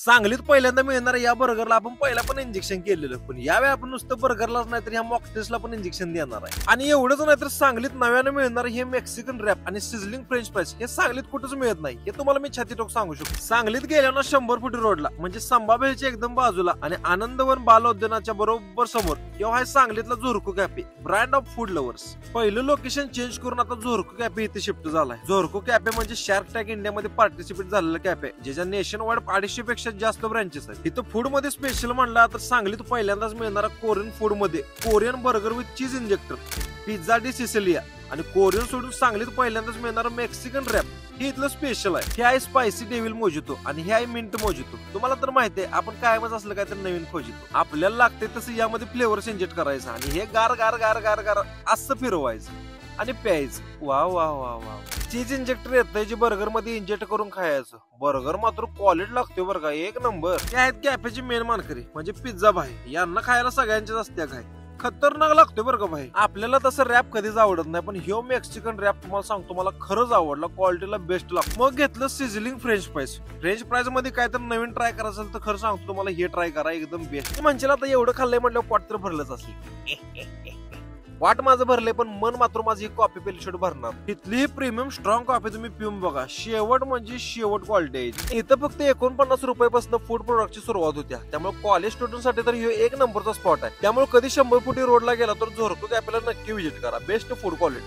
सांगलीत पहिल्यांदा मिळणार या बर्गरला आपण पहिला पण इंजेक्शन केलेलं, पण यावेळी आपण नुसतं बर्गरलाच नाही तर ह्या मॉकटेल्सला पण इंजेक्शन देणार आहे. आणि एवढंच नाही तर सांगलीत नव्यानं मिळणार हे मेक्सिकन रॅप आणि सिझलिंग फ्रेंच फ्राईज हे सांगलीत कुठंच मिळत नाही, हे तुम्हाला मी छातीटोक सांगू शकतो. सांगलीत गेल्यानं 100 फुटी रोडला म्हणजे संभाबेलच्या एकदम बाजूला आणि आनंदवन बाल उद्यानाच्या बरोबर समोर किंवा आहे सांगलीतला Zorko cafe, brand of food lovers. पहिलं लोकेशन चेंज करून आता झोरको कॅफे इथे शिफ्ट झालाय. झोरको कॅफे म्हणजे शार्क टँक इंडियामध्ये पार्टिसिपेट झालेला कॅफे, ज्याच्या नेशन वाईड 250 पेक्षा जास्त ब्रँचेस आहेत. इथं फूड मध्ये स्पेशल म्हणला तर सांगलीत पहिल्यांदाच मिळणारा कोरियन फूड मध्ये Korean burger with cheese injector, pizza D Sicilia आणि कोरियन सोडून सांगलीत पहिल्यांदाच मिळणारा मेक्सिकन रॅप हे इथलं स्पेशल आहे. हे आहे स्पायसी डेव्हिल मोजितो आणि हे आहे मिंट मोजितो. तुम्हाला तर माहिती आहे आपण कायमच असलं काय तर नवीन खोजितो. आपल्याला लागते तसं यामध्ये फ्लेवर्स इंजेक्ट करायचं आणि हे गार गार गार गार गार असं फिरवायचं आणि प्यायचं. वा वा वा वा. चीज इंजेक्टर येतंय जे बर्गर मध्ये इंजेक्ट करून खायचं. बर्गर मात्र क्वालिटी लागतोय बरं का, एक नंबर. हे आहेत कॅफेचे मेन मानकरी म्हणजे पिझ्झा भाई. यांना खायला सगळ्यांच्याच असत्या काय, खतरनाक लागतोय बरं का भाई. आपल्याला तसं रॅप कधीच आवडत नाही, पण ह्यो मेक्सिकन रॅप तुम्हाला सांगतो मला खरंच आवडला, क्वालिटीला बेस्ट लागतो. मग घेतलं sizzling French fries. French fries मध्ये काय तर नवीन ट्राय करायचं असेल तर खरं सांगतो तुम्हाला हे ट्राय करा, एकदम बेस्ट. म्हणजे आता एवढं खाल्लंय म्हटलं पोट तर भरलंच असेल. वाट माझं भरले पण मन मात्र माझी कॉफी पेली भरणार. इथली प्रीमियम स्ट्रॉंग कॉफी तुम्ही पिऊन बघा, शेवट म्हणजे शेवट क्वालिटी आहे. इथं फक्त 49 रुपयापासून फूड प्रोडक्टची सुरुवात होत्या, त्यामुळे कॉलेज स्टुडंट साठी तर हे एक नंबरचा स्पॉट आहे. त्यामुळे कधी 100 फुटी रोडला गेला तर झोरको कॅफेला नक्की व्हिजिट करा. Best food quality.